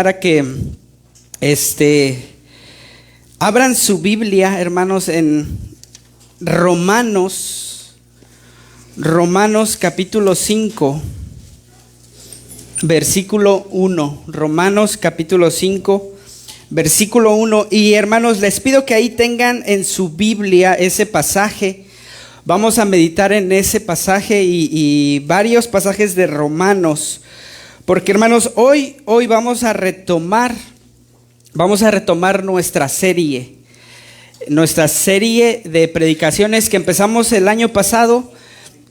Para que abran su Biblia, hermanos, en Romanos capítulo 5, versículo 1. Romanos capítulo 5, versículo 1. Y hermanos, les pido que ahí tengan en su Biblia ese pasaje. Vamos a meditar en ese pasaje y varios pasajes de Romanos. Porque hermanos, hoy vamos a retomar nuestra serie de predicaciones que empezamos el año pasado,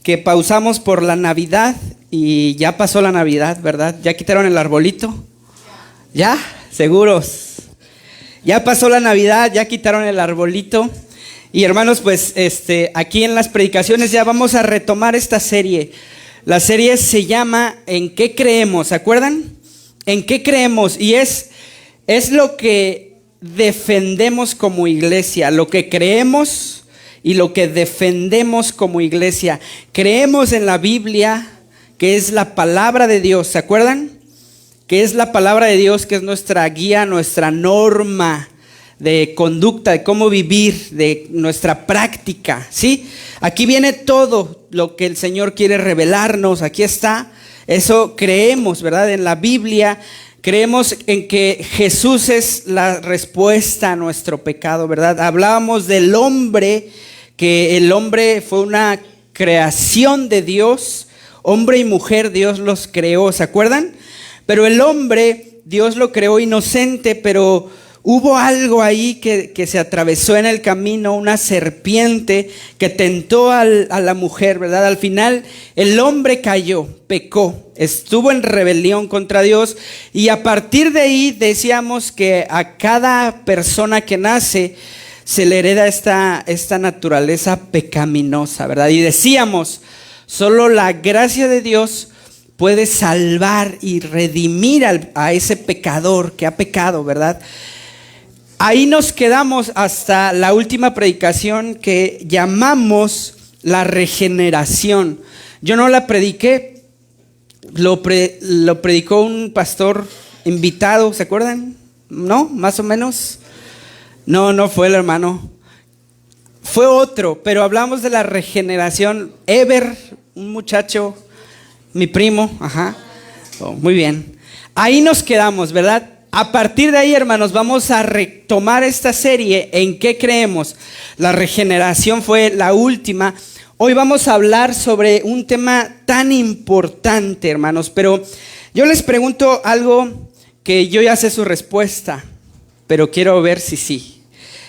que pausamos por la Navidad y ya pasó la Navidad, ¿verdad? ¿Ya quitaron el arbolito? ¿Ya? ¿Seguros? Ya pasó la Navidad, ya quitaron el arbolito. Y hermanos, pues aquí en las predicaciones ya vamos a retomar esta serie. La serie se llama ¿En qué creemos? ¿Se acuerdan? ¿En qué creemos? Y es lo que defendemos como iglesia, lo que creemos y lo que defendemos como iglesia. Creemos en la Biblia, que es la palabra de Dios, ¿se acuerdan? Que es la palabra de Dios, que es nuestra guía, nuestra norma de conducta, de cómo vivir, de nuestra práctica, ¿sí? Aquí viene todo lo que el Señor quiere revelarnos, aquí está. Eso creemos, ¿verdad? En la Biblia. Creemos en que Jesús es la respuesta a nuestro pecado, ¿verdad? Hablábamos del hombre, que el hombre fue una creación de Dios, hombre y mujer, Dios los creó, ¿se acuerdan? Pero el hombre, Dios lo creó inocente, pero hubo algo ahí que se atravesó en el camino, una serpiente que tentó a la mujer, ¿verdad? Al final el hombre cayó, pecó, estuvo en rebelión contra Dios, y a partir de ahí decíamos que a cada persona que nace se le hereda esta naturaleza pecaminosa, ¿verdad? Y decíamos, solo la gracia de Dios puede salvar y redimir a ese pecador que ha pecado, ¿verdad? Ahí nos quedamos hasta la última predicación, que llamamos la regeneración. Yo no la prediqué, lo predicó un pastor invitado, ¿se acuerdan? ¿No? ¿Más o menos? No fue el hermano. Fue otro, pero hablamos de la regeneración. Ever, un muchacho, mi primo, muy bien. Ahí nos quedamos, ¿verdad? A partir de ahí, hermanos, vamos a retomar esta serie. ¿En qué creemos? La regeneración fue la última. Hoy vamos a hablar sobre un tema tan importante, hermanos. Pero yo les pregunto algo que yo ya sé su respuesta, pero quiero ver si sí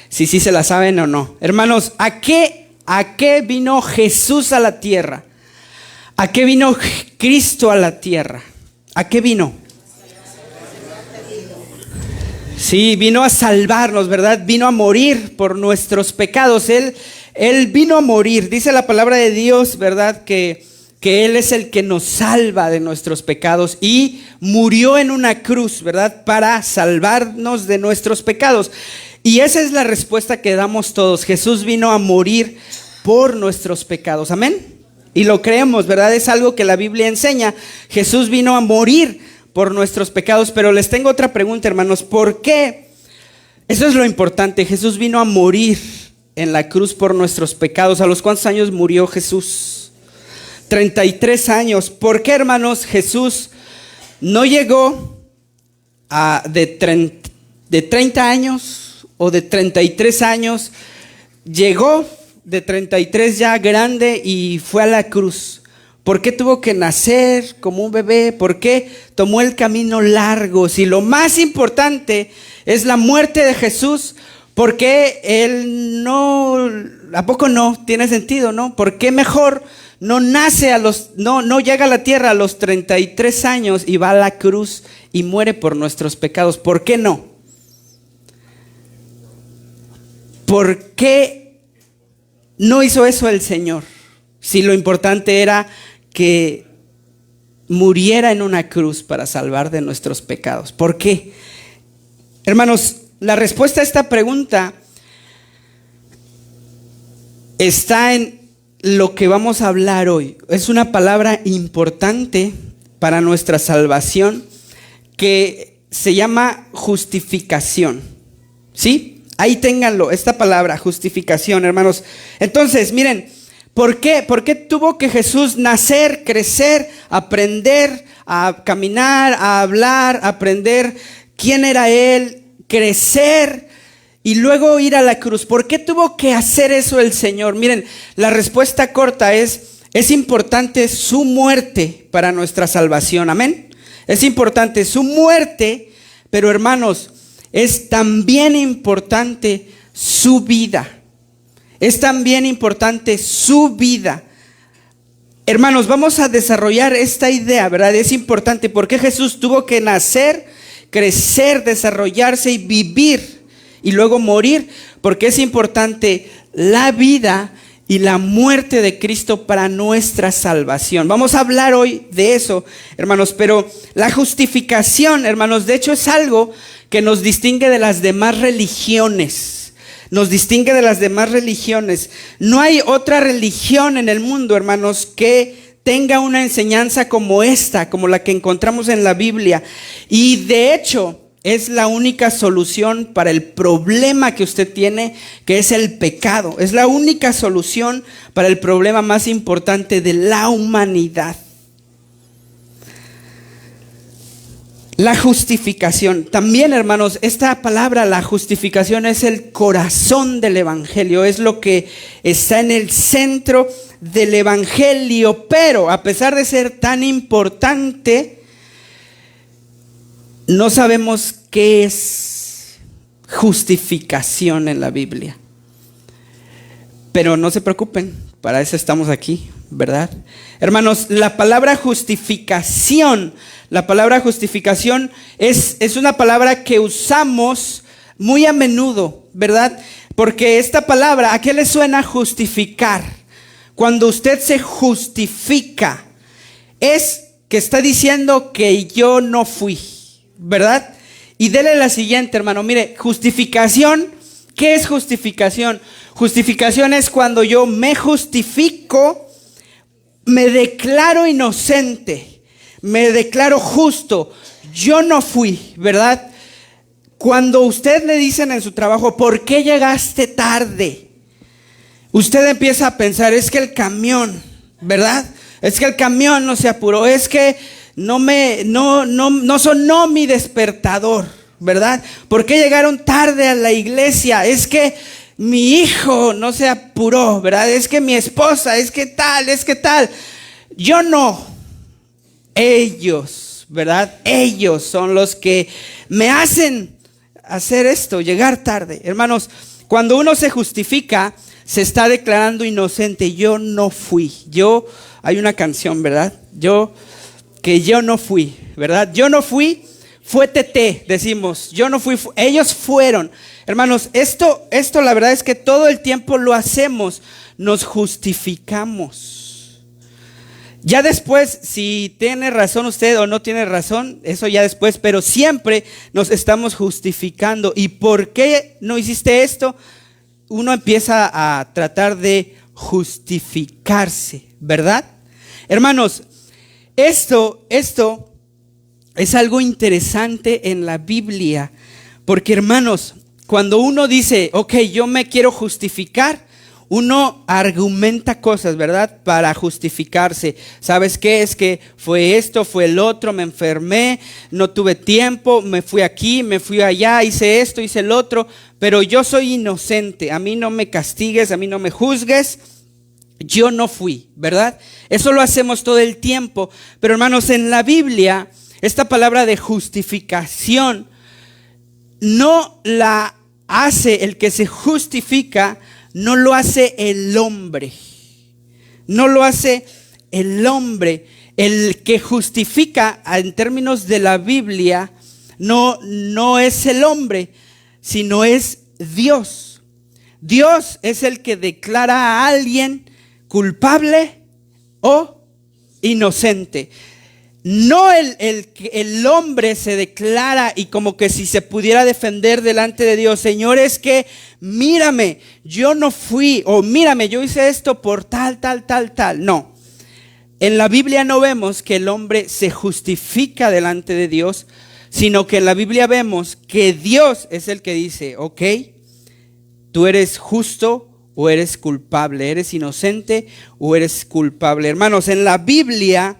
se la saben o no. Hermanos, ¿a qué vino Jesús a la tierra? ¿A qué vino Cristo a la tierra? ¿A qué vino? Sí, vino a salvarnos, ¿verdad? Vino a morir por nuestros pecados. Él vino a morir. Dice la palabra de Dios, ¿verdad? Que Él es el que nos salva de nuestros pecados y murió en una cruz, ¿verdad? Para salvarnos de nuestros pecados. Y esa es la respuesta que damos todos. Jesús vino a morir por nuestros pecados. Amén. Y lo creemos, ¿verdad? Es algo que la Biblia enseña. Jesús vino a morir por nuestros pecados. Pero les tengo otra pregunta, hermanos. ¿Por qué? Eso es lo importante. Jesús vino a morir en la cruz por nuestros pecados. ¿A los cuántos años murió Jesús? 33 años. ¿Por qué, hermanos, Jesús no llegó de 30 años o de 33 años? Llegó de 33 ya grande y fue a la cruz. ¿Por qué tuvo que nacer como un bebé? ¿Por qué tomó el camino largo? Si lo más importante es la muerte de Jesús, ¿por qué Él no? ¿A poco no? Tiene sentido, ¿no? ¿Por qué mejor no nace no llega a la tierra a los 33 años y va a la cruz y muere por nuestros pecados? ¿Por qué no? ¿Por qué no hizo eso el Señor? Si lo importante era que muriera en una cruz para salvar de nuestros pecados. ¿Por qué? Hermanos, la respuesta a esta pregunta está en lo que vamos a hablar hoy. Es una palabra importante para nuestra salvación, que se llama justificación. ¿Sí? Ahí ténganlo, esta palabra, justificación, hermanos. Entonces, miren, ¿por qué? ¿Por qué tuvo que Jesús nacer, crecer, aprender a caminar, a hablar, a aprender quién era Él, crecer y luego ir a la cruz? ¿Por qué tuvo que hacer eso el Señor? Miren, la respuesta corta es importante su muerte para nuestra salvación, amén. Es importante su muerte, pero hermanos, es también importante su vida. Es también importante su vida. Hermanos, vamos a desarrollar esta idea, ¿verdad? Es importante porque Jesús tuvo que nacer, crecer, desarrollarse y vivir y luego morir, porque es importante la vida y la muerte de Cristo para nuestra salvación. Vamos a hablar hoy de eso, hermanos, pero la justificación, hermanos, de hecho es algo que nos distingue de las demás religiones. Nos distingue de las demás religiones. No hay otra religión en el mundo, hermanos, que tenga una enseñanza como esta, como la que encontramos en la Biblia. Y de hecho, es la única solución para el problema que usted tiene, que es el pecado. Es la única solución para el problema más importante de la humanidad. La justificación. También, hermanos, esta palabra, la justificación, es el corazón del evangelio. Es lo que está en el centro del evangelio. Pero a pesar de ser tan importante, no sabemos qué es justificación en la Biblia. Pero no se preocupen, para eso estamos aquí, ¿verdad? Hermanos, la palabra justificación es una palabra que usamos muy a menudo, ¿verdad? Porque esta palabra, ¿a qué le suena justificar? Cuando usted se justifica, es que está diciendo que yo no fui, ¿verdad? Y dele la siguiente, hermano. Mire, justificación, ¿qué es justificación? Justificación es cuando yo me justifico, me declaro inocente, me declaro justo. Yo no fui, ¿verdad? Cuando usted le dicen en su trabajo, ¿por qué llegaste tarde? Usted empieza a pensar, es que el camión, ¿verdad? Es que el camión no se apuró, es que no sonó mi despertador, ¿verdad? ¿Por qué llegaron tarde a la iglesia? Es que mi hijo no se apuró, ¿verdad? Es que mi esposa, es que tal. Yo no. Ellos, ¿verdad? Ellos son los que me hacen hacer esto, llegar tarde. Hermanos, cuando uno se justifica, se está declarando inocente. Yo no fui. Hay una canción, ¿verdad? Yo no fui, ¿verdad? Yo no fui, fue TT, decimos. Yo no fui, ellos fueron. Hermanos, esto la verdad es que todo el tiempo lo hacemos, nos justificamos. Ya después, si tiene razón usted o no tiene razón, eso ya después, pero siempre nos estamos justificando. ¿Y por qué no hiciste esto? Uno empieza a tratar de justificarse, ¿verdad? Hermanos, esto es algo interesante en la Biblia, porque hermanos, cuando uno dice, ok, yo me quiero justificar, uno argumenta cosas, ¿verdad? Para justificarse. ¿Sabes qué? Es que fue esto, fue el otro, me enfermé, no tuve tiempo, me fui aquí, me fui allá, hice esto, hice el otro, pero yo soy inocente, a mí no me castigues, a mí no me juzgues. Yo no fui, ¿verdad? Eso lo hacemos todo el tiempo. Pero hermanos, en la Biblia, esta palabra de justificación no la hace el que se justifica, no lo hace el hombre. No lo hace el hombre. El que justifica en términos de la Biblia no es el hombre, sino es Dios. Dios es el que declara a alguien culpable o inocente. No el hombre se declara y como que si se pudiera defender delante de Dios. Señor, es que mírame, yo no fui, o mírame, yo hice esto por tal. No, en la Biblia no vemos que el hombre se justifica delante de Dios, sino que en la Biblia vemos que Dios es el que dice, ok, tú eres justo o eres culpable, eres inocente o eres culpable. Hermanos, en la Biblia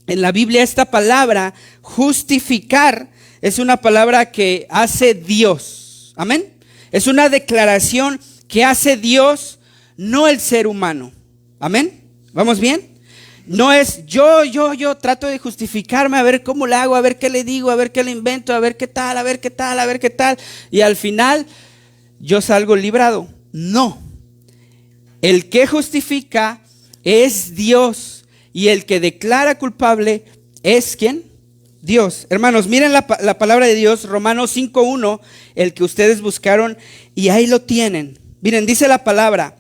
esta palabra justificar es una palabra que hace Dios. Amén. Es una declaración que hace Dios, no el ser humano. Amén. ¿Vamos bien? No es yo trato de justificarme, a ver cómo le hago, a ver qué le digo, a ver qué le invento, a ver qué tal, a ver qué tal, a ver qué tal. Y al final yo salgo librado. No. El que justifica es Dios. Y el que declara culpable es ¿quién? Dios. Hermanos, miren la palabra de Dios, Romanos 5:1, el que ustedes buscaron, y ahí lo tienen. Miren, dice la palabra: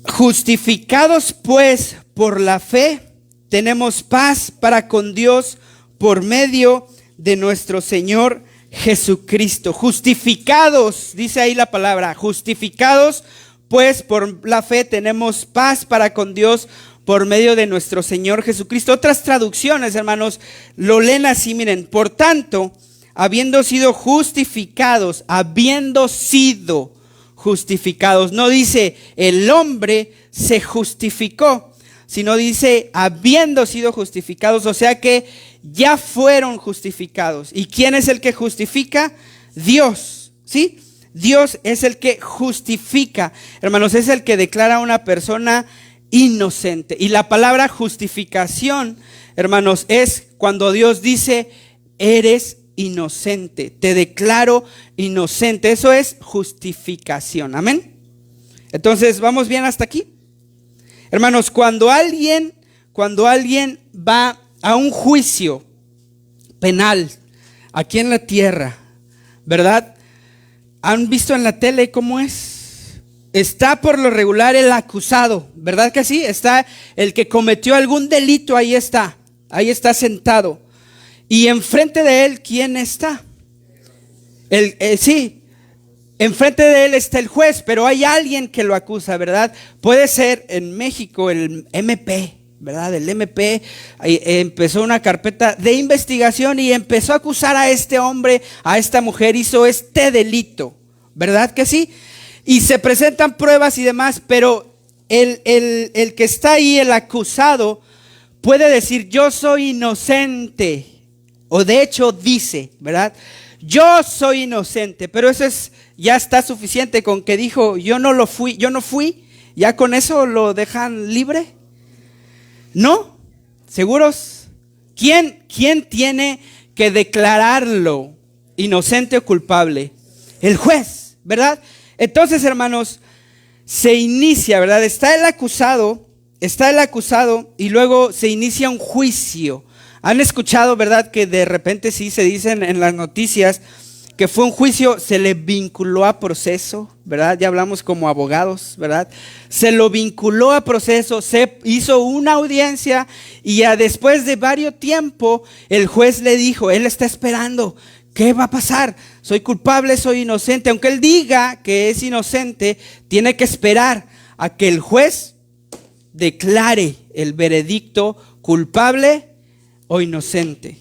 justificados pues por la fe, tenemos paz para con Dios por medio de nuestro Señor Jesucristo. Justificados, dice ahí la palabra, justificados pues por la fe tenemos paz para con Dios por medio de nuestro Señor Jesucristo. Otras traducciones, hermanos, lo leen así, miren: por tanto, habiendo sido justificados, no dice el hombre se justificó, sino dice habiendo sido justificados, o sea que ya fueron justificados. ¿Y quién es el que justifica? Dios, ¿sí? Dios es el que justifica, hermanos, es el que declara a una persona inocente. Y la palabra justificación, hermanos, es cuando Dios dice eres inocente, te declaro inocente. Eso es justificación. Amén. Entonces, ¿vamos bien hasta aquí? Hermanos, cuando alguien va a un juicio penal aquí en la tierra, ¿verdad? ¿Han visto en la tele cómo es? Está por lo regular el acusado, ¿verdad que sí? Está el que cometió algún delito, ahí está sentado. Y enfrente de él, ¿quién está? Sí, enfrente de él está el juez, pero hay alguien que lo acusa, ¿verdad? Puede ser en México el MP, ¿verdad? El MP empezó una carpeta de investigación y empezó a acusar a este hombre, a esta mujer, hizo este delito, ¿verdad que sí? Y se presentan pruebas y demás, pero el que está ahí, el acusado, puede decir yo soy inocente, o de hecho dice, ¿verdad? Yo soy inocente, pero eso ya está suficiente con que dijo yo no fui, ya con eso lo dejan libre. ¿No? ¿Seguros? ¿Quién tiene que declararlo inocente o culpable? El juez, ¿verdad? Entonces, hermanos, se inicia, ¿verdad? Está el acusado y luego se inicia un juicio. ¿Han escuchado, verdad, que de repente sí se dicen en las noticias que fue un juicio, se le vinculó a proceso, ¿verdad? Ya hablamos como abogados, ¿verdad? Se lo vinculó a proceso, se hizo una audiencia y ya después de varios tiempo el juez le dijo, él está esperando, ¿qué va a pasar? ¿Soy culpable, soy inocente? Aunque él diga que es inocente, tiene que esperar a que el juez declare el veredicto culpable o inocente.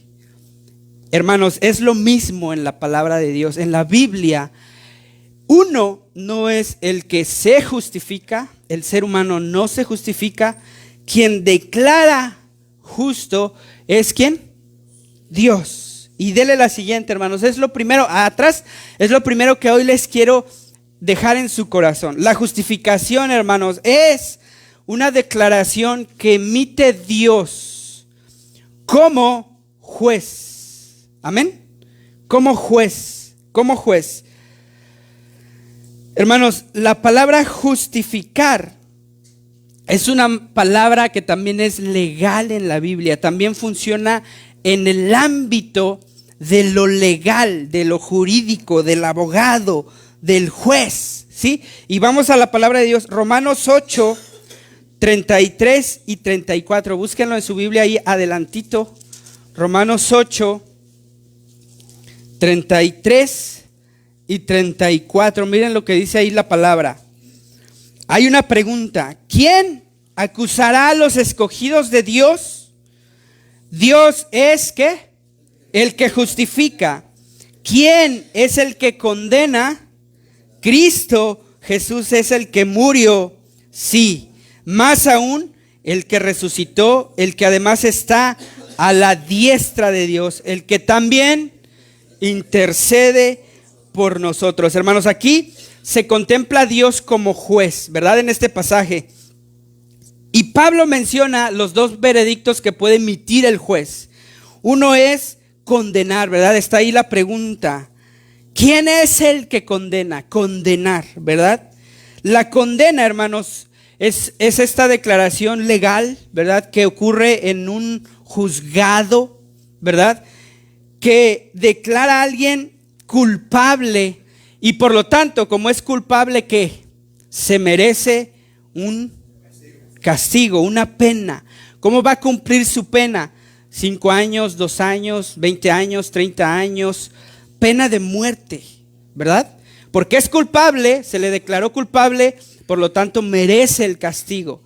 Hermanos, es lo mismo en la palabra de Dios. En la Biblia, uno no es el que se justifica, el ser humano no se justifica. Quien declara justo es ¿quién? Dios. Y dele la siguiente, hermanos. Es lo primero, atrás, es lo primero que hoy les quiero dejar en su corazón. La justificación, hermanos, es una declaración que emite Dios como juez. Amén. Como juez. Hermanos, la palabra justificar es una palabra que también es legal en la Biblia. También funciona en el ámbito de lo legal, de lo jurídico, del abogado, del juez, ¿sí? Y vamos a la palabra de Dios, Romanos 8, 33 y 34. Búsquenlo en su Biblia ahí adelantito. Romanos 8, 33 y 34. Miren lo que dice ahí la palabra. Hay una pregunta. ¿Quién acusará a los escogidos de Dios? Dios es ¿qué? El que justifica. ¿Quién es el que condena? Cristo Jesús es el que murió, sí. Más aún, el que resucitó, el que además está a la diestra de Dios, el que también intercede por nosotros. Hermanos, aquí se contempla a Dios como juez, ¿verdad? En este pasaje. Y Pablo menciona los dos veredictos que puede emitir el juez. Uno es condenar, ¿verdad? Está ahí la pregunta. ¿Quién es el que condena? Condenar, ¿verdad? La condena, hermanos, es esta declaración legal, ¿verdad? Que ocurre en un juzgado, ¿verdad? Que declara a alguien culpable y por lo tanto, como es culpable, ¿qué? Se merece un castigo, una pena. ¿Cómo va a cumplir su pena? 5 años, 2 años, 20 años, 30 años, pena de muerte, ¿verdad? Porque es culpable, se le declaró culpable, por lo tanto merece el castigo.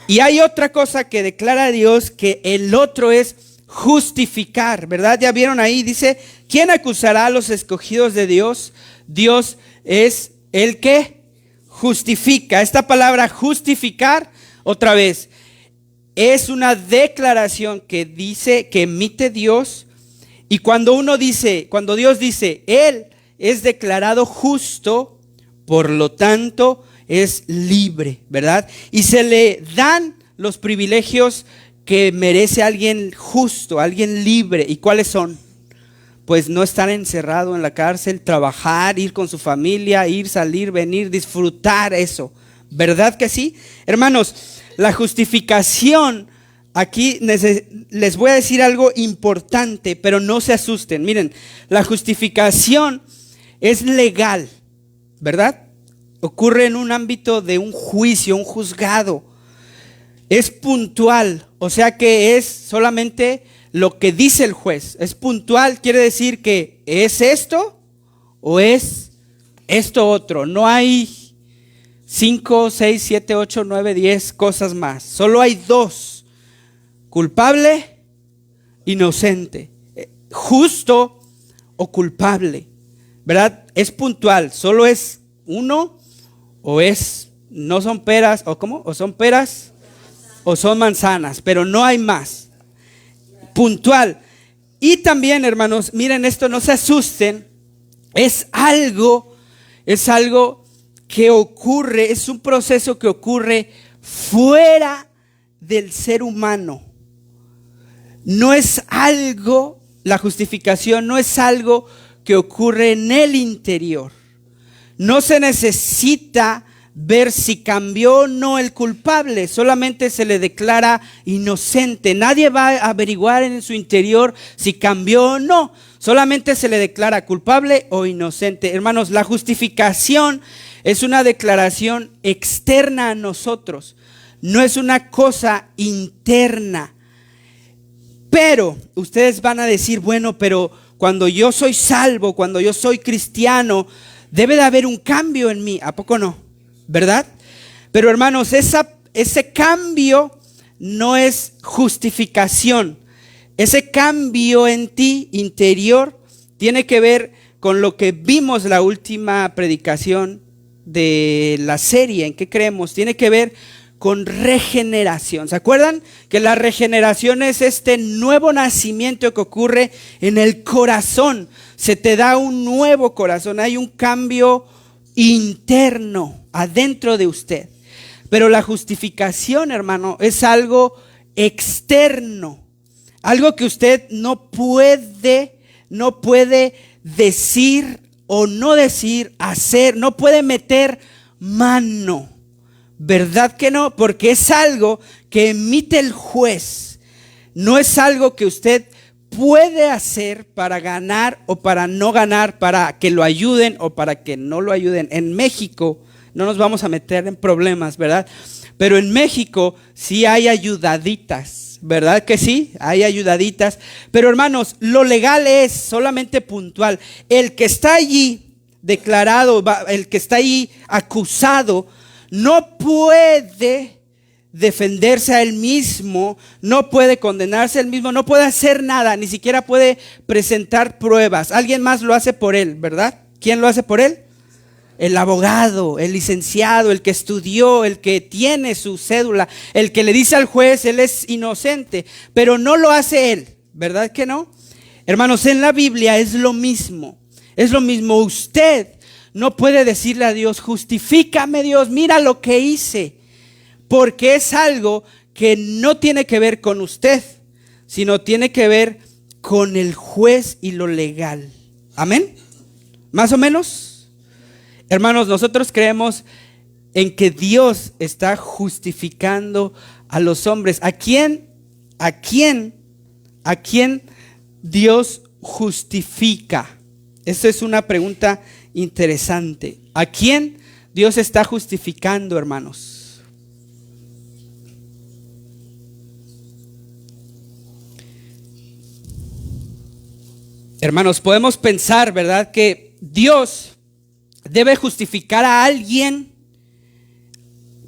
Y hay otra cosa que declara Dios, que el otro es justificar, ¿verdad? Ya vieron ahí, dice, ¿quién acusará a los escogidos de Dios? Dios es el que justifica. Esta palabra justificar, otra vez, es una declaración que dice, que emite Dios. Y cuando Dios dice, Él es declarado justo, por lo tanto es libre, ¿verdad? Y se le dan los privilegios que merece alguien justo, alguien libre. ¿Y cuáles son? Pues no estar encerrado en la cárcel, trabajar, ir con su familia, ir, salir, venir, disfrutar eso. ¿Verdad que sí? Hermanos, la justificación, aquí les voy a decir algo importante, pero no se asusten. Miren, la justificación es legal, ¿verdad? Ocurre en un ámbito de un juicio, un juzgado. Es puntual, o sea que es solamente lo que dice el juez. Es puntual, quiere decir que es esto o es esto otro. No hay 5, 6, 7, 8, 9, 10 cosas más. Solo hay 2. Culpable, inocente. Justo o culpable. ¿Verdad? Es puntual. Solo es uno o es, no son peras, o ¿cómo? O son peras o son manzanas, pero no hay más. Puntual. Y también, hermanos, miren esto, no se asusten. Es algo que ocurre, es un proceso que ocurre fuera del ser humano. No es algo, la justificación no es algo que ocurre en el interior. No se necesita ver si cambió o no el culpable, solamente se le declara inocente. Nadie va a averiguar en su interior si cambió o no, solamente se le declara culpable o inocente. Hermanos, la justificación es una declaración externa a nosotros, no es una cosa interna. Pero ustedes van a decir, bueno, pero cuando yo soy salvo, cuando yo soy cristiano, debe de haber un cambio en mí. ¿A poco no? ¿Verdad? Pero hermanos, ese cambio no es justificación. Ese cambio en ti interior tiene que ver con lo que vimos la última predicación de la serie, ¿en qué creemos? Tiene que ver con regeneración. ¿Se acuerdan? Que la regeneración es este nuevo nacimiento que ocurre en el corazón. Se te da un nuevo corazón, hay un cambio interno adentro de usted. Pero la justificación, hermano, es algo externo, algo que usted no puede decir o no decir, hacer, no puede meter mano. ¿Verdad que no? Porque es algo que emite el juez. No es algo que usted puede hacer para ganar o para no ganar, para que lo ayuden o para que no lo ayuden. En México, no nos vamos a meter en problemas, ¿verdad? Pero en México sí hay ayudaditas, ¿verdad que sí? Hay ayudaditas. Pero hermanos, lo legal es solamente puntual. El que está allí declarado, el que está allí acusado, no puede defenderse a él mismo, no puede condenarse a él mismo, no puede hacer nada, ni siquiera puede presentar pruebas. Alguien más lo hace por él, ¿verdad? ¿Quién lo hace por él? El abogado, el licenciado, el que estudió, el que tiene su cédula, el que le dice al juez, él es inocente, pero no lo hace él, ¿verdad que no? Hermanos, en la Biblia es lo mismo, es lo mismo. Usted no puede decirle a Dios, justifícame Dios, mira lo que hice, porque es algo que no tiene que ver con usted, sino tiene que ver con el juez y lo legal. ¿Amén? ¿Más o menos? Hermanos, nosotros creemos en que Dios está justificando a los hombres. ¿A quién Dios justifica? Esa es una pregunta interesante. ¿A quién Dios está justificando, hermanos? Hermanos, podemos pensar, ¿verdad?, que Dios debe justificar a alguien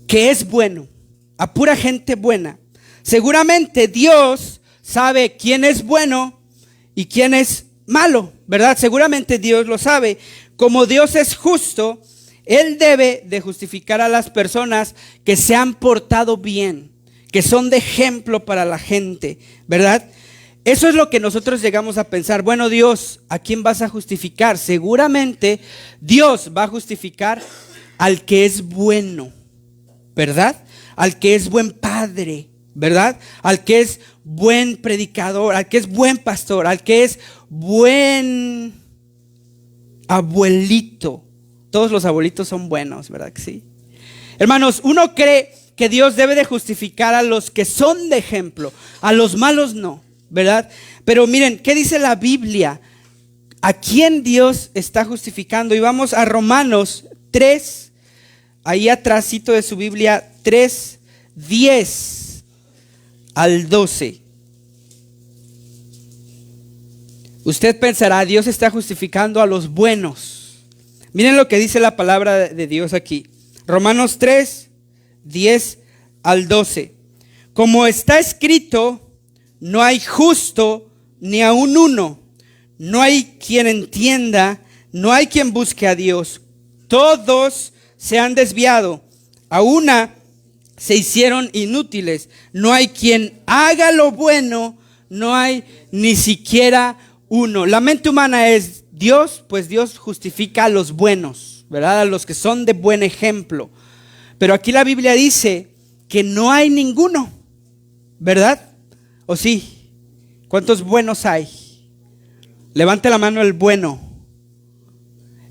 que es bueno, a pura gente buena. Seguramente Dios sabe quién es bueno y quién es malo, ¿verdad? Seguramente Dios lo sabe. Como Dios es justo, Él debe de justificar a las personas que se han portado bien, que son de ejemplo para la gente, ¿verdad? Eso es lo que nosotros llegamos a pensar. Bueno, Dios, ¿a quién vas a justificar? Seguramente Dios va a justificar al que es bueno, ¿verdad? Al que es buen padre, ¿verdad? Al que es buen predicador, al que es buen pastor, al que es buen abuelito. Todos los abuelitos son buenos, ¿verdad que sí? Hermanos, uno cree que Dios debe de justificar a los que son de ejemplo, a los malos no, ¿verdad? Pero miren, ¿qué dice la Biblia? ¿A quién Dios está justificando? Y vamos a Romanos 3, ahí atrásito de su Biblia, 3, 10 al 12. Usted pensará, Dios está justificando a los buenos. Miren lo que dice la palabra de Dios aquí. Romanos 3, 10 al 12. Como está escrito, no hay justo ni aun uno. No hay quien entienda, no hay quien busque a Dios. Todos se han desviado, a una se hicieron inútiles. No hay quien haga lo bueno, no hay ni siquiera uno. La mente humana es Dios, pues Dios justifica a los buenos, ¿verdad? A los que son de buen ejemplo. Pero aquí la Biblia dice que no hay ninguno, ¿verdad? ¿O sí? ¿Cuántos buenos hay? Levante la mano el bueno.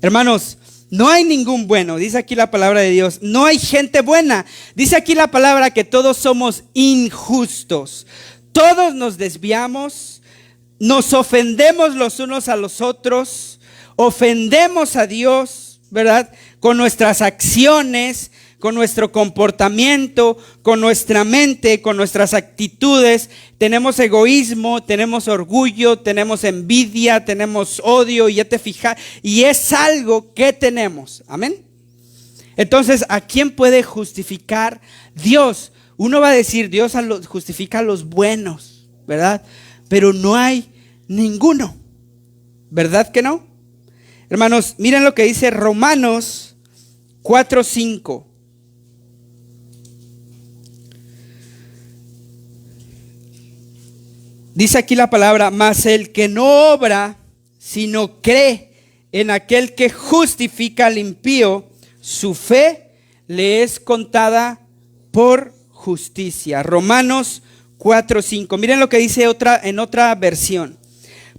Hermanos, no hay ningún bueno, dice aquí la palabra de Dios. No hay gente buena. Dice aquí la palabra que todos somos injustos. Todos nos desviamos, nos ofendemos los unos a los otros, ofendemos a Dios, ¿verdad? Con nuestras acciones, con nuestro comportamiento, con nuestra mente, con nuestras actitudes. Tenemos egoísmo, tenemos orgullo, tenemos envidia, tenemos odio, y ya te fijas, y es algo que tenemos. Amén. Entonces, ¿a quién puede justificar Dios? Uno va a decir, Dios justifica a los buenos, ¿verdad? Pero no hay ninguno, ¿verdad que no? Hermanos, miren lo que dice Romanos 4:5. Dice aquí la palabra, mas el que no obra, sino cree en aquel que justifica al impío, su fe le es contada por justicia. Romanos 4:5. Miren lo que dice en otra versión.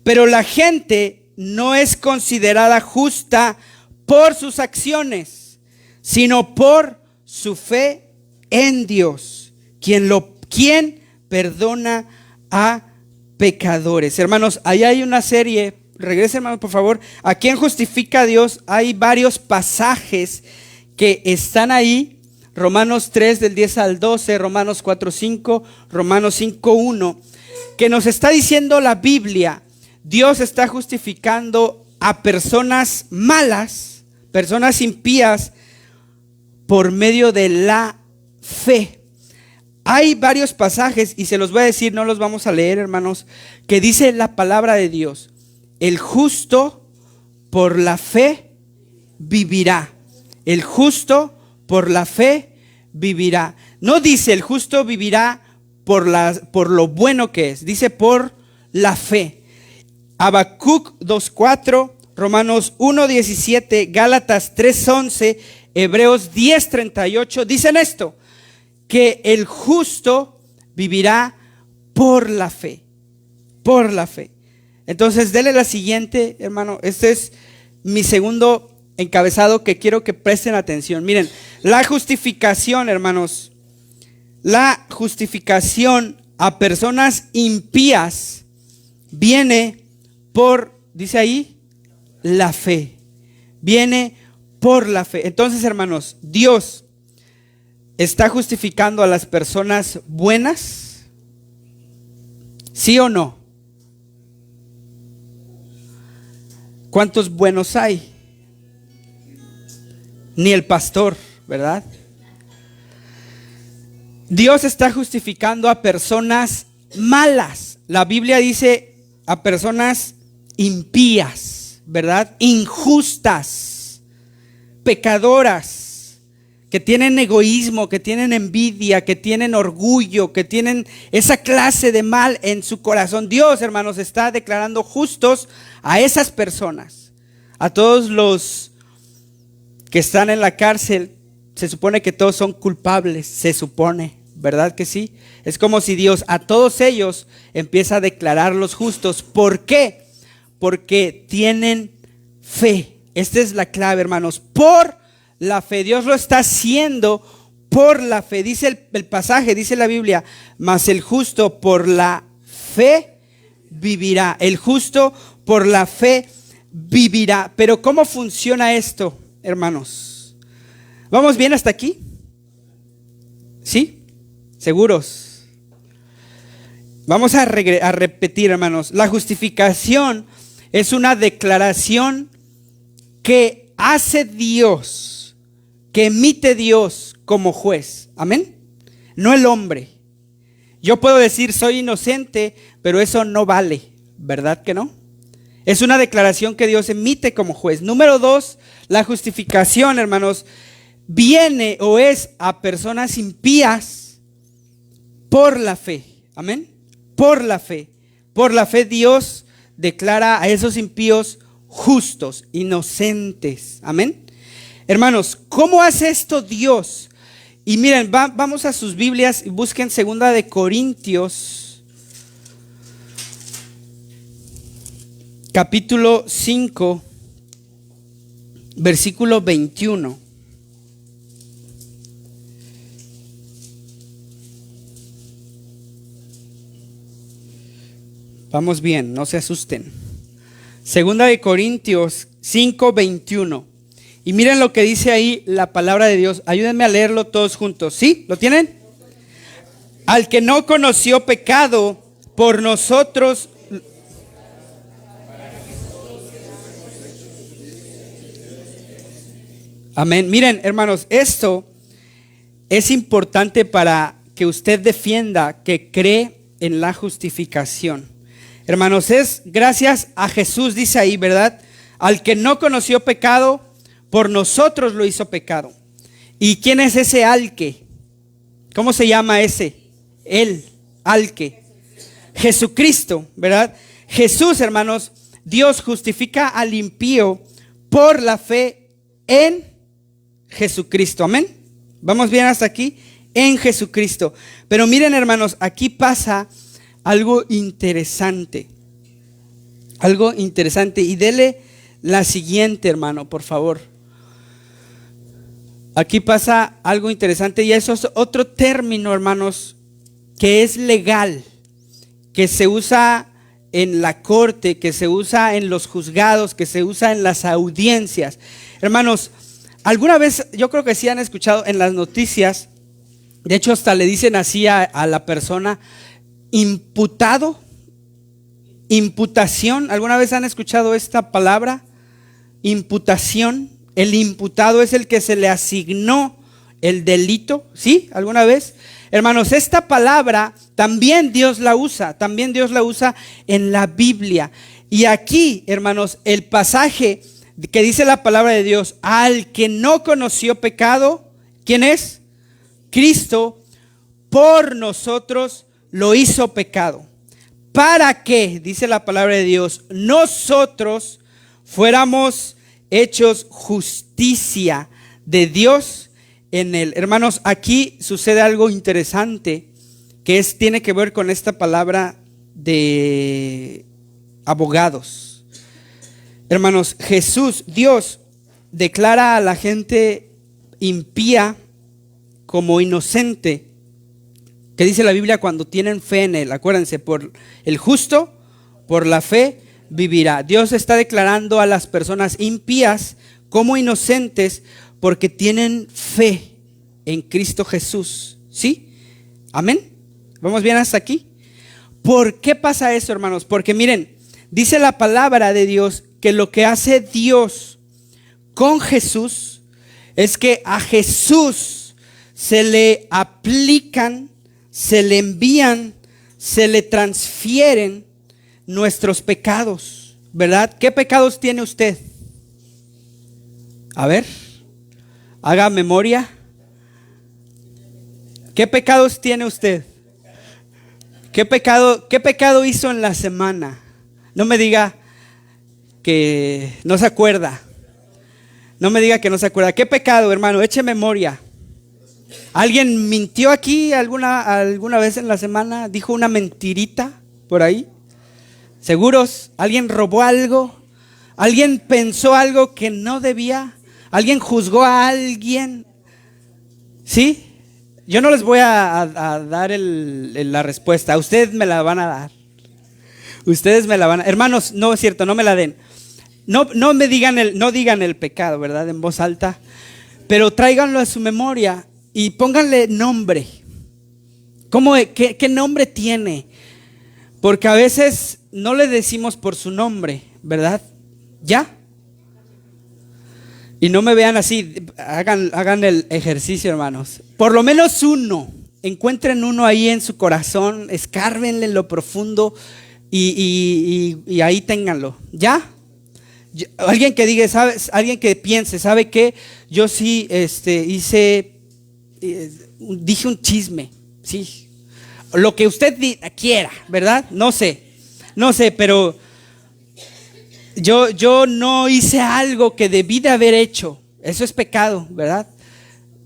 Pero la gente no es considerada justa por sus acciones, sino por su fe en Dios, quien perdona a pecadores. Hermanos, ahí hay una serie, regresen hermanos por favor, ¿a quién justifica a Dios? Hay varios pasajes que están ahí, Romanos 3 del 10 al 12, Romanos 4:5, Romanos 5:1, que nos está diciendo la Biblia, Dios está justificando a personas malas, personas impías, por medio de la fe. Hay varios pasajes, y se los voy a decir, no los vamos a leer, hermanos, que dice la palabra de Dios: el justo por la fe vivirá. El justo por la fe vivirá. No dice el justo vivirá por lo bueno que es, dice por la fe. Habacuc 2:4, Romanos 1:17, Gálatas 3:11, Hebreos 10:38 dicen esto: que el justo vivirá por la fe. Por la fe. Entonces, dele la siguiente, hermano. Este es mi segundo encabezado que quiero que presten atención. Miren, la justificación, hermanos, la justificación a personas impías viene por, dice ahí, la fe. Viene por la fe. Entonces, hermanos, Dios ¿está justificando a las personas buenas? ¿Sí o no? ¿Cuántos buenos hay? Ni el pastor, ¿verdad? Dios está justificando a personas malas. La Biblia dice a personas impías, ¿verdad? Injustas, pecadoras, que tienen egoísmo, que tienen envidia, que tienen orgullo, que tienen esa clase de mal en su corazón. Dios, hermanos, está declarando justos a esas personas. A todos los que están en la cárcel, se supone que todos son culpables, se supone, ¿verdad que sí? Es como si Dios a todos ellos empieza a declararlos justos. ¿Por qué? Porque tienen fe. Esta es la clave, hermanos. Por la fe. Dios lo está haciendo por la fe. Dice el pasaje, dice la Biblia: mas el justo por la fe vivirá. El justo por la fe vivirá. Pero ¿cómo funciona esto, hermanos? ¿Vamos bien hasta aquí? ¿Sí? ¿Seguros? Vamos a repetir, hermanos. La justificación es una declaración que hace Dios, que emite Dios como juez. Amén. No el hombre. Yo puedo decir soy inocente, pero eso no vale, ¿verdad que no? Es una declaración que Dios emite como juez. Número 2, la justificación, hermanos, viene o es a personas impías por la fe. Amén. Por la fe. Por la fe Dios declara a esos impíos justos, inocentes. Amén. Hermanos, ¿cómo hace esto Dios? Y miren, vamos a sus Biblias y busquen 2 de Corintios, capítulo 5, versículo 21. Vamos bien, no se asusten. 2 de Corintios 5, 21. Y miren lo que dice ahí la palabra de Dios. Ayúdenme a leerlo todos juntos. ¿Sí? ¿Lo tienen? Al que no conoció pecado, por nosotros. Amén. Miren, hermanos, esto es importante para que usted defienda que cree en la justificación. Hermanos, es gracias a Jesús, dice ahí, ¿verdad? Al que no conoció pecado, por nosotros lo hizo pecado. ¿Y quién es ese al que? ¿Cómo se llama ese? Él, al que. Jesucristo, ¿verdad? Jesús, hermanos, Dios justifica al impío por la fe en Jesucristo. Amén. ¿Vamos bien hasta aquí? En Jesucristo. Pero miren, hermanos, aquí pasa algo interesante. Algo interesante. Y dele la siguiente, hermano, por favor. Aquí pasa algo interesante y eso es otro término, hermanos, que es legal, que se usa en la corte, que se usa en los juzgados, que se usa en las audiencias. Hermanos, alguna vez, yo creo que sí han escuchado en las noticias, de hecho hasta le dicen así a la persona, imputado, imputación. ¿Alguna vez han escuchado esta palabra? Imputación. El imputado es el que se le asignó el delito, ¿sí? ¿Alguna vez? Hermanos, esta palabra también Dios la usa en la Biblia. Y aquí, hermanos, el pasaje que dice la palabra de Dios, al que no conoció pecado, ¿quién es? Cristo, por nosotros lo hizo pecado. ¿Para qué? Dice la palabra de Dios, nosotros fuéramos hechos justicia de Dios en él. Hermanos, aquí sucede algo interesante que tiene que ver con esta palabra de abogados. Hermanos, Jesús, Dios, declara a la gente impía como inocente. ¿Qué dice la Biblia cuando tienen fe en él? Acuérdense, por el justo, por la fe vivirá. Dios está declarando a las personas impías como inocentes porque tienen fe en Cristo Jesús. ¿Sí? ¿Amén? ¿Vamos bien hasta aquí? ¿Por qué pasa eso, hermanos? Porque miren, dice la palabra de Dios que lo que hace Dios con Jesús es que a Jesús se le aplican, se le envían, se le transfieren nuestros pecados, ¿verdad? ¿Qué pecados tiene usted? A ver, haga memoria. ¿Qué pecados tiene usted? ¿Qué pecado hizo en la semana? No me diga que no se acuerda. No me diga que no se acuerda. ¿Qué pecado, hermano? Eche memoria. ¿Alguien mintió aquí alguna vez en la semana? ¿Dijo una mentirita por ahí? ¿Seguros? ¿Alguien robó algo? ¿Alguien pensó algo que no debía? ¿Alguien juzgó a alguien? ¿Sí? Yo no les voy a dar la respuesta. A ustedes me la van a dar. Ustedes me la van a... Hermanos, no es cierto, no me la den. No me digan no digan el pecado, ¿verdad? En voz alta. Pero tráiganlo a su memoria y pónganle nombre. ¿Qué nombre tiene? Porque a veces no le decimos por su nombre, ¿verdad? ¿Ya? Y no me vean así, hagan el ejercicio, hermanos. Por lo menos uno, encuentren uno ahí en su corazón, escárbenle en lo profundo y ahí ténganlo. ¿Ya? Alguien que diga, ¿sabes? Alguien que piense, ¿sabe qué? Yo sí dije un chisme, sí. Lo que usted quiera, ¿verdad? No sé, pero yo no hice algo que debí de haber hecho. Eso es pecado, ¿verdad?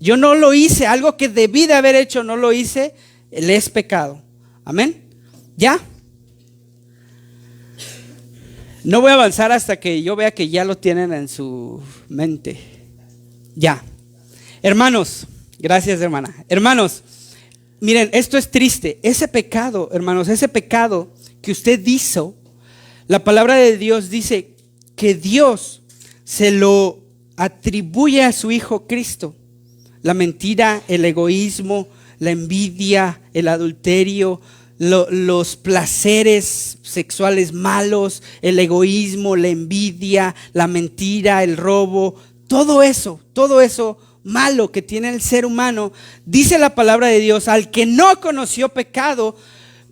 Yo no lo hice, algo que debí de haber hecho, no lo hice, le es pecado. Amén. ¿Ya? No voy a avanzar hasta que yo vea que ya lo tienen en su mente. Ya. Hermanos, gracias, hermana. Hermanos, miren, esto es triste. Ese pecado, hermanos, ese pecado que usted hizo, la palabra de Dios dice que Dios se lo atribuye a su Hijo Cristo. La mentira, el egoísmo, la envidia, el adulterio, los placeres sexuales malos, el egoísmo, la envidia, la mentira, el robo, todo eso malo que tiene el ser humano, dice la palabra de Dios, al que no conoció pecado,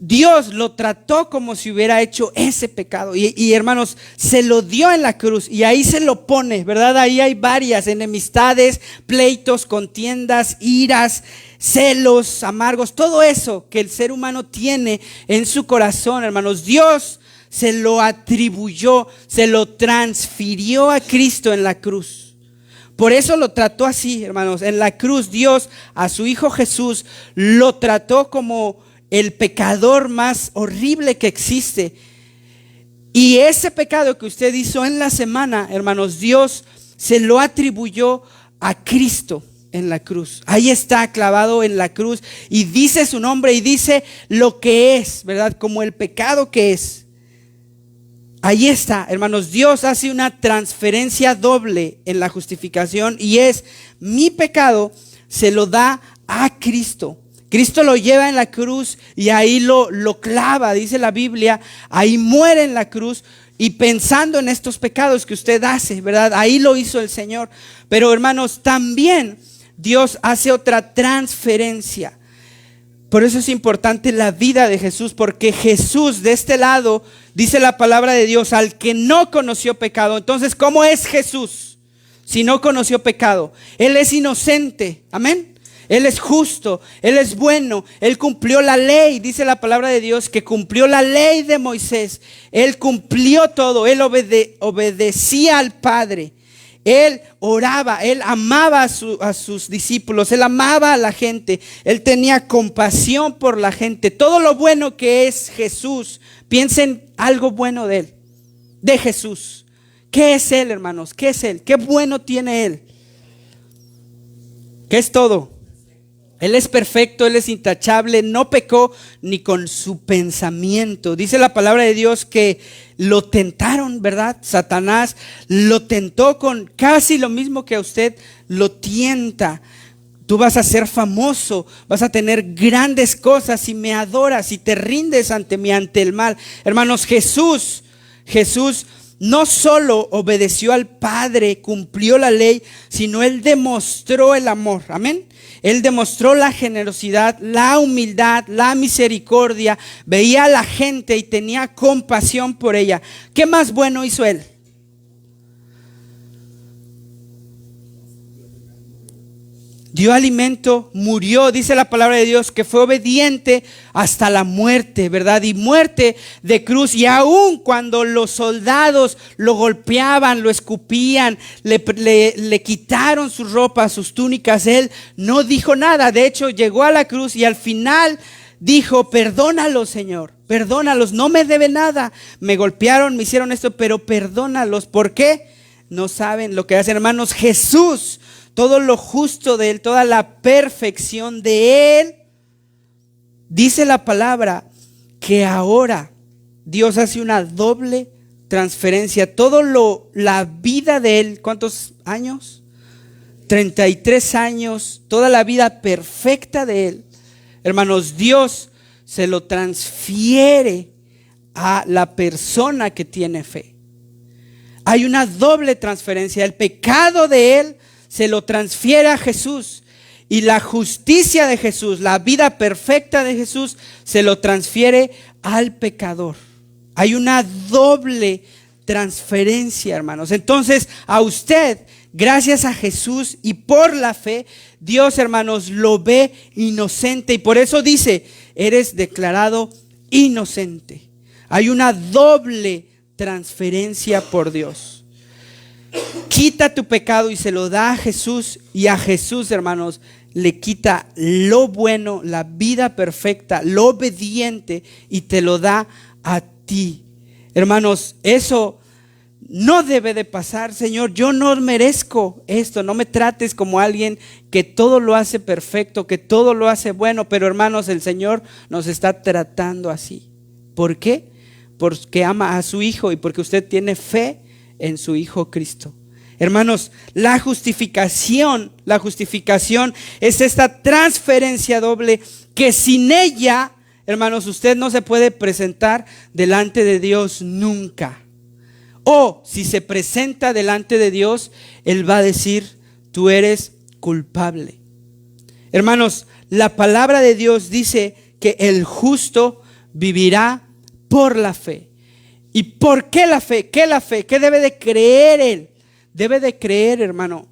Dios lo trató como si hubiera hecho ese pecado y hermanos, se lo dio en la cruz y ahí se lo pone, ¿verdad? Ahí hay varias enemistades, pleitos, contiendas, iras, celos, amargos, todo eso que el ser humano tiene en su corazón, hermanos, Dios se lo atribuyó, se lo transfirió a Cristo en la cruz. Por eso lo trató así, hermanos, en la cruz Dios a su Hijo Jesús lo trató como el pecador más horrible que existe. Y ese pecado que usted hizo en la semana, hermanos, Dios se lo atribuyó a Cristo en la cruz. Ahí está clavado en la cruz y dice su nombre y dice lo que es, ¿verdad? Como el pecado que es. Ahí está, hermanos, Dios hace una transferencia doble en la justificación y es mi pecado se lo da a Cristo. Cristo lo lleva en la cruz y ahí lo clava, dice la Biblia, ahí muere en la cruz y pensando en estos pecados que usted hace, ¿verdad? Ahí lo hizo el Señor. Pero hermanos, también Dios hace otra transferencia. Por eso es importante la vida de Jesús, porque Jesús de este lado, dice la palabra de Dios, al que no conoció pecado. Entonces, ¿cómo es Jesús si no conoció pecado? Él es inocente, amén. Él es justo, Él es bueno, Él cumplió la ley. Dice la palabra de Dios que cumplió la ley de Moisés. Él cumplió todo, Él obedecía al Padre. Él oraba, Él amaba a sus discípulos, Él amaba a la gente, Él tenía compasión por la gente. Todo lo bueno que es Jesús, piensen algo bueno de Él, de Jesús. ¿Qué es Él, hermanos? ¿Qué es Él? ¿Qué bueno tiene Él? ¿Qué es todo? Él es perfecto, Él es intachable, no pecó ni con su pensamiento. Dice la palabra de Dios que lo tentaron, ¿verdad? Satanás lo tentó con casi lo mismo que a usted lo tienta. Tú vas a ser famoso, vas a tener grandes cosas si me adoras, si te rindes ante mí, ante el mal. Hermanos, Jesús no solo obedeció al Padre, cumplió la ley, sino Él demostró el amor, amén. Él demostró la generosidad, la humildad, la misericordia, veía a la gente y tenía compasión por ella. ¿Qué más bueno hizo Él? Dio alimento, murió, dice la palabra de Dios, que fue obediente hasta la muerte, ¿verdad? Y muerte de cruz. Y aun cuando los soldados lo golpeaban, lo escupían, le quitaron sus ropas, sus túnicas, Él no dijo nada. De hecho, llegó a la cruz y al final dijo: perdónalos, Señor, perdónalos, no me debe nada. Me golpearon, me hicieron esto, pero perdónalos. ¿Por qué? No saben lo que hacen, hermanos. Jesús, todo lo justo de Él, toda la perfección de Él, dice la palabra que ahora Dios hace una doble transferencia. La vida de Él, ¿cuántos años? 33 años, toda la vida perfecta de Él, hermanos, Dios se lo transfiere a la persona que tiene fe. Hay una doble transferencia. El pecado de Él se lo transfiere a Jesús, y la justicia de Jesús, la vida perfecta de Jesús, se lo transfiere al pecador. Hay una doble transferencia, hermanos. Entonces, a usted, gracias a Jesús y por la fe, Dios, hermanos, lo ve inocente, y por eso dice: eres declarado inocente. Hay una doble transferencia por Dios. Quita tu pecado y se lo da a Jesús, y a Jesús, hermanos, le quita lo bueno, la vida perfecta, lo obediente, y te lo da a ti. Hermanos, eso no debe de pasar. Señor, yo no merezco esto, no me trates como alguien que todo lo hace perfecto, que todo lo hace bueno. Pero hermanos, el Señor nos está tratando así. ¿Por qué? Porque ama a su Hijo y porque usted tiene fe en su Hijo Cristo. Hermanos, la justificación es esta transferencia doble, que sin ella, hermanos, usted no se puede presentar delante de Dios nunca. O si se presenta delante de Dios, Él va a decir: tú eres culpable. Hermanos, la palabra de Dios dice que el justo vivirá por la fe. ¿Y por qué la fe? ¿Qué la fe? ¿Qué debe de creer él? Debe de creer, hermano,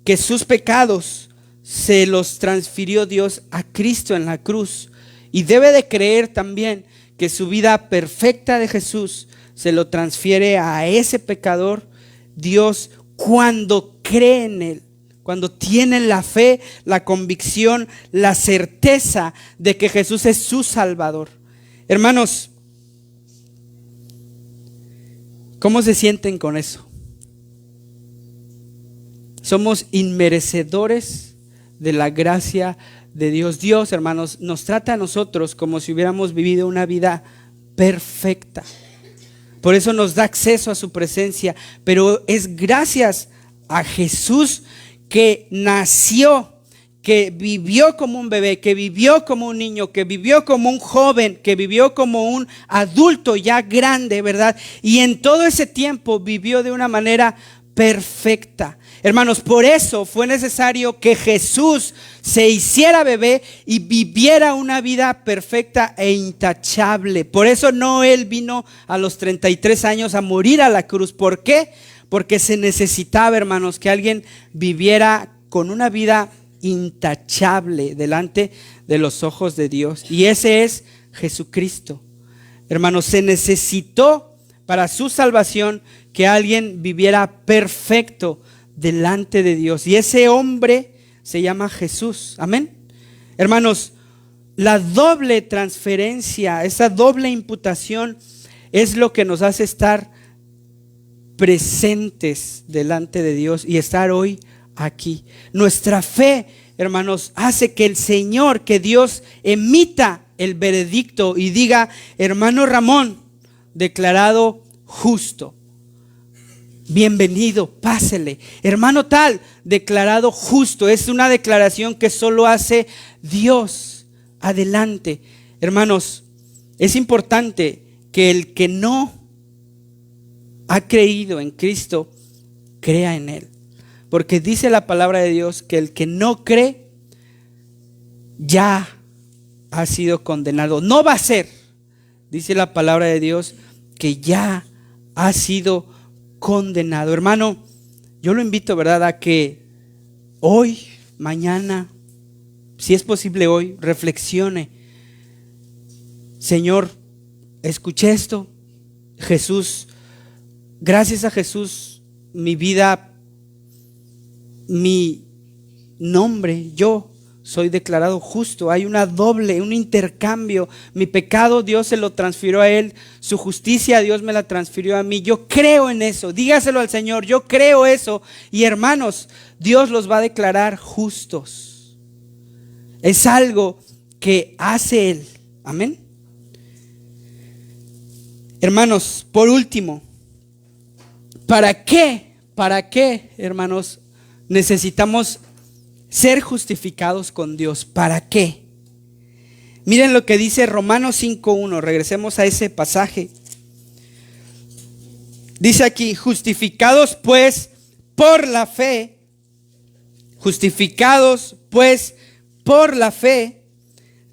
que sus pecados se los transfirió Dios a Cristo en la cruz. Y debe de creer también que su vida perfecta de Jesús se lo transfiere a ese pecador. Dios, cuando cree en él, cuando tienen la fe, la convicción, la certeza de que Jesús es su Salvador. Hermanos, ¿cómo se sienten con eso? Somos inmerecedores de la gracia de Dios. Dios, hermanos, nos trata a nosotros como si hubiéramos vivido una vida perfecta. Por eso nos da acceso a su presencia. Pero es gracias a Jesús que nació, que vivió como un bebé, que vivió como un niño, que vivió como un joven, que vivió como un adulto ya grande, ¿verdad? Y en todo ese tiempo vivió de una manera perfecta. Hermanos, por eso fue necesario que Jesús se hiciera bebé y viviera una vida perfecta e intachable. Por eso no Él vino a los 33 años a morir a la cruz. ¿Por qué? Porque se necesitaba, hermanos, que alguien viviera con una vida intachable delante de los ojos de Dios. Y ese es Jesucristo. Hermanos, se necesitó para su salvación que alguien viviera perfecto delante de Dios. Y ese hombre se llama Jesús. Amén. Hermanos, la doble transferencia, esa doble imputación es lo que nos hace estar presentes delante de Dios y estar hoy aquí. Nuestra fe, hermanos, hace que el Señor, que Dios emita el veredicto y diga: hermano Ramón, declarado justo. Bienvenido, pásele. Hermano tal, declarado justo. Es una declaración que solo hace Dios. Adelante. Hermanos, es importante que el que no ha creído en Cristo crea en Él. Porque dice la palabra de Dios que el que no cree ya ha sido condenado. No va a ser. Dice la palabra de Dios que ya ha sido condenado. Hermano, yo lo invito, ¿verdad?, a que hoy, mañana, si es posible hoy, reflexione. Señor, escuché esto. Jesús, gracias a Jesús, mi vida, mi nombre, yo soy declarado justo. Hay una doble, un intercambio. Mi pecado Dios se lo transfirió a Él, su justicia Dios me la transfirió a mí. Yo creo en eso. Dígaselo al Señor, yo creo eso. Y hermanos, Dios los va a declarar justos. Es algo que hace Él. Amén. Hermanos, por último, ¿para qué, hermanos, necesitamos ser justificados con Dios? ¿Para qué? Miren lo que dice Romanos 5:1. Regresemos a ese pasaje. Dice aquí: justificados pues por la fe. Justificados pues por la fe,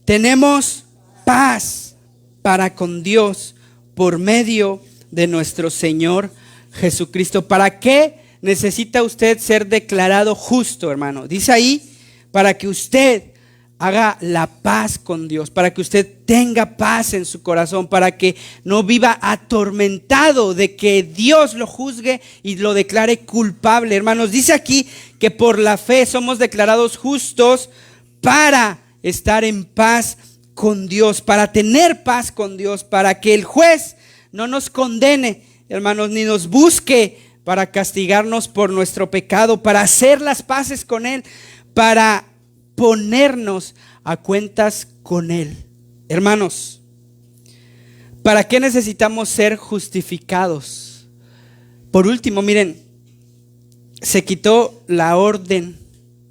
tenemos paz para con Dios por medio de nuestro Señor Jesucristo. ¿Para qué necesita usted ser declarado justo, hermano? Dice ahí: para que usted haga la paz con Dios, para que usted tenga paz en su corazón, para que no viva atormentado de que Dios lo juzgue y lo declare culpable. Hermanos, dice aquí que por la fe somos declarados justos para estar en paz con Dios, para tener paz con Dios, para que el juez no nos condene, hermanos, ni nos busque para castigarnos por nuestro pecado, para hacer las paces con Él, para ponernos a cuentas con Él. Hermanos, ¿para qué necesitamos ser justificados? Por último, miren, se quitó la orden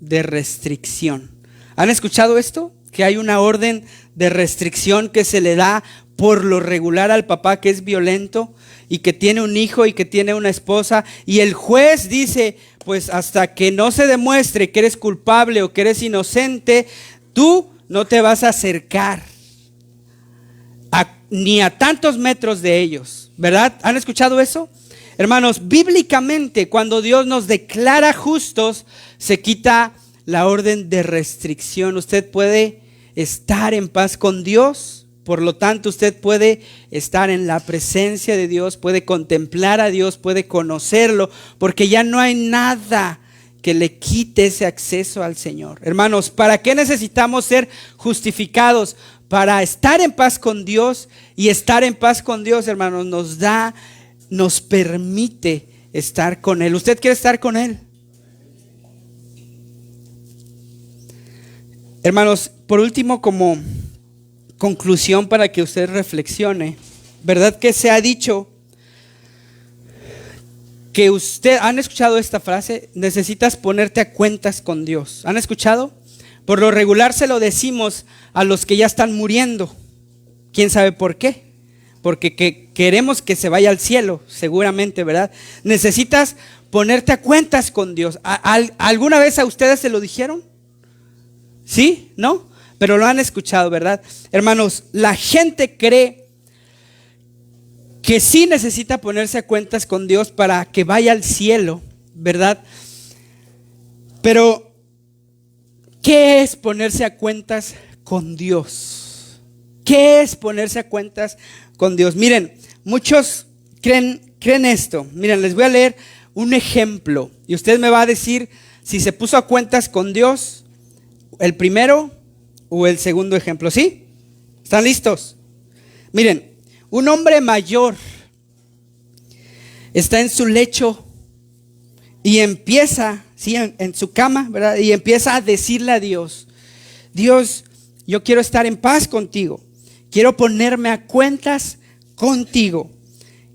de restricción. ¿Han escuchado esto? Que hay una orden de restricción que se le da por lo regular al papá que es violento y que tiene un hijo y que tiene una esposa, y el juez dice: pues hasta que no se demuestre que eres culpable o que eres inocente, tú no te vas a acercar ni a tantos metros de ellos, ¿verdad? ¿Han escuchado eso? Hermanos, bíblicamente, cuando Dios nos declara justos, se quita la orden de restricción. Usted puede estar en paz con Dios. Por lo tanto, usted puede estar en la presencia de Dios, puede contemplar a Dios, puede conocerlo, porque ya no hay nada que le quite ese acceso al Señor. Hermanos, ¿para qué necesitamos ser justificados? Para estar en paz con Dios, y estar en paz con Dios, hermanos, nos permite estar con Él. ¿Usted quiere estar con Él? Hermanos, por último, como conclusión para que usted reflexione, ¿verdad que se ha dicho que han escuchado esta frase? Necesitas ponerte a cuentas con Dios. ¿Han escuchado? Por lo regular se lo decimos a los que ya están muriendo. ¿Quién sabe por qué? porque queremos que se vaya al cielo, seguramente, ¿verdad? Necesitas ponerte a cuentas con Dios. ¿Alguna vez a ustedes se lo dijeron? ¿Sí? ¿No? Pero lo han escuchado, ¿verdad? Hermanos, la gente cree que sí necesita ponerse a cuentas con Dios para que vaya al cielo, ¿verdad? Pero, ¿qué es ponerse a cuentas con Dios? ¿Qué es ponerse a cuentas con Dios? Miren, muchos creen esto. Miren, les voy a leer un ejemplo y usted me va a decir si se puso a cuentas con Dios, el primero o el segundo ejemplo. ¿Sí? ¿Están listos? Miren, un hombre mayor está en su lecho y empieza, ¿sí? en su cama, ¿verdad? Y empieza a decirle a Dios: Dios, yo quiero estar en paz contigo, quiero ponerme a cuentas contigo,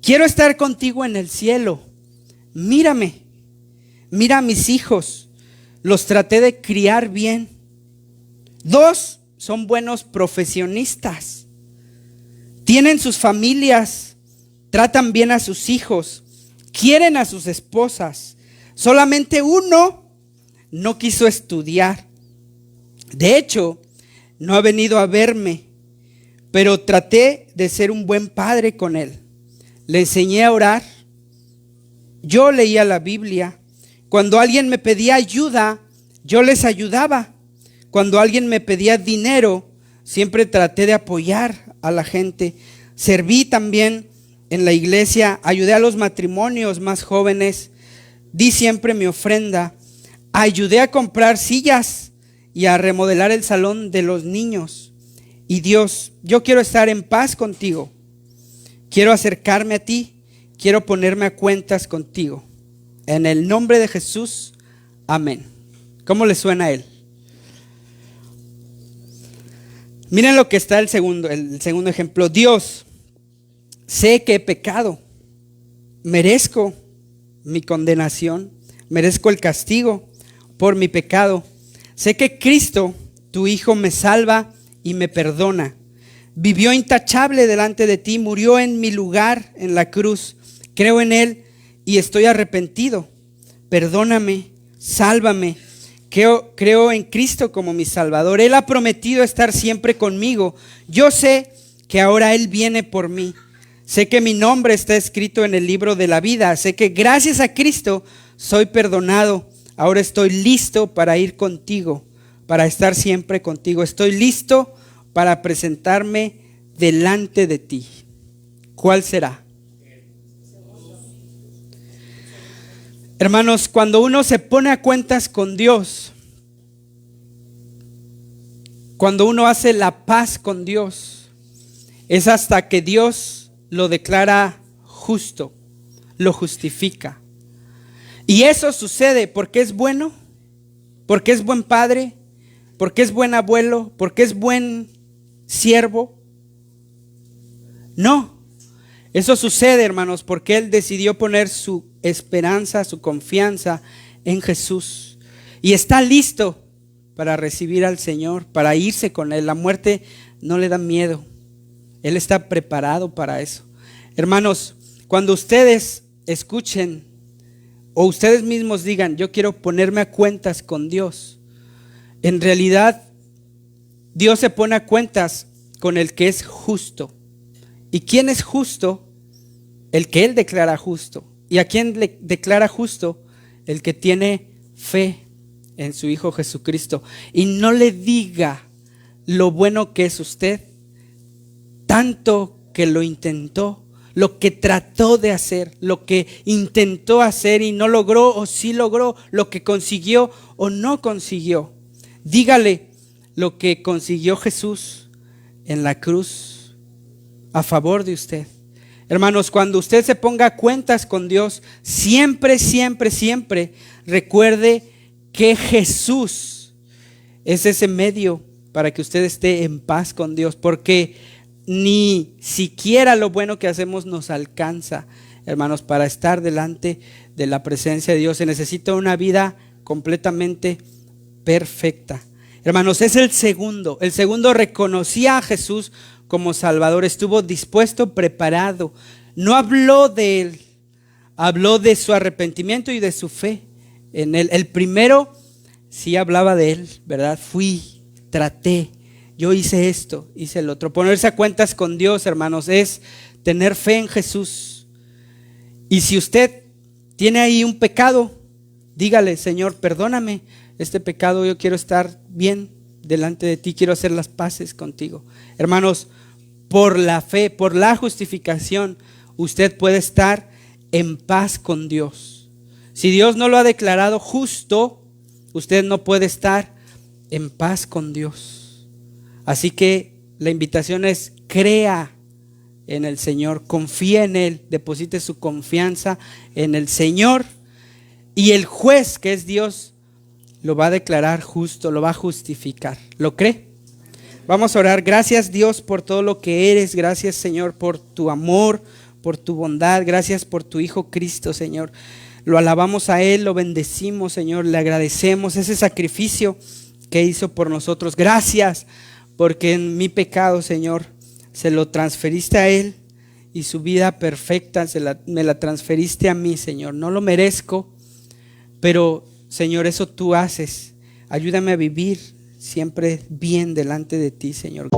quiero estar contigo en el cielo. Mírame, mira a mis hijos, los traté de criar bien. 2 son buenos profesionistas, tienen sus familias, tratan bien a sus hijos, quieren a sus esposas. Solamente 1 no quiso estudiar. De hecho, no ha venido a verme, pero traté de ser un buen padre con él. Le enseñé a orar. Yo leía la Biblia. Cuando alguien me pedía ayuda, yo les ayudaba. Cuando alguien me pedía dinero, siempre traté de apoyar a la gente. Serví también en la iglesia, ayudé a los matrimonios más jóvenes, di siempre mi ofrenda, ayudé a comprar sillas y a remodelar el salón de los niños. Y Dios, yo quiero estar en paz contigo, quiero acercarme a ti, quiero ponerme a cuentas contigo. En el nombre de Jesús, amén. ¿Cómo le suena a él? Miren lo que está el segundo ejemplo. Dios, sé que he pecado, merezco mi condenación, merezco el castigo por mi pecado. Sé que Cristo, tu Hijo, me salva y me perdona. Vivió intachable delante de ti, murió en mi lugar en la cruz. Creo en Él y estoy arrepentido. Perdóname, sálvame. Creo en Cristo como mi Salvador. Él ha prometido estar siempre conmigo. Yo sé que ahora Él viene por mí. Sé que mi nombre está escrito en el libro de la vida. Sé que gracias a Cristo soy perdonado. Ahora estoy listo para ir contigo, para estar siempre contigo. Estoy listo para presentarme delante de ti. ¿Cuál será? Hermanos, cuando uno se pone a cuentas con Dios, cuando uno hace la paz con Dios, es hasta que Dios lo declara justo, lo justifica. Y eso sucede porque es bueno, porque es buen padre, porque es buen abuelo, porque es buen siervo. No, eso sucede, hermanos, porque Él decidió poner su esperanza, su confianza en Jesús. Y está listo para recibir al Señor, para irse con Él. La muerte no le da miedo. Él está preparado para eso. Hermanos, cuando ustedes escuchen o ustedes mismos digan: yo quiero ponerme a cuentas con Dios, en realidad Dios se pone a cuentas con el que es justo. ¿Y quién es justo? El que Él declara justo. ¿Y a quién le declara justo? El que tiene fe en su Hijo Jesucristo. Y no le diga lo bueno que es usted, tanto que lo intentó, lo que trató de hacer, lo que intentó hacer y no logró o sí logró, lo que consiguió o no consiguió. Dígale lo que consiguió Jesús en la cruz a favor de usted. Hermanos, cuando usted se ponga a cuentas con Dios, siempre, siempre, siempre recuerde que Jesús es ese medio para que usted esté en paz con Dios, porque ni siquiera lo bueno que hacemos nos alcanza, hermanos, para estar delante de la presencia de Dios. Se necesita una vida completamente perfecta. Hermanos, es el segundo. El segundo reconocía a Jesús como Salvador. Estuvo dispuesto, preparado. No habló de Él, habló de su arrepentimiento y de su fe en Él. El primero sí hablaba de Él, ¿verdad? Fui, traté, yo hice esto, hice el otro. Ponerse a cuentas con Dios, hermanos, es tener fe en Jesús. Y si usted tiene ahí un pecado, dígale: Señor, perdóname este pecado, yo quiero estar bien delante de ti, quiero hacer las paces contigo. Hermanos, por la fe, por la justificación, usted puede estar en paz con Dios. Si Dios no lo ha declarado justo, usted no puede estar en paz con Dios. Así que la invitación es: crea en el Señor, confía en Él, deposite su confianza en el Señor, y el juez, que es Dios, lo va a declarar justo, lo va a justificar. ¿Lo cree? Vamos a orar. Gracias, Dios, por todo lo que eres. Gracias, Señor, por tu amor, por tu bondad. Gracias por tu Hijo Cristo, Señor. Lo alabamos a Él, lo bendecimos, Señor. Le agradecemos ese sacrificio que hizo por nosotros. Gracias porque en mi pecado, Señor, se lo transferiste a Él, y su vida perfecta me la transferiste a mí, Señor. No lo merezco, pero Señor, eso tú haces. Ayúdame a vivir siempre bien delante de ti, Señor.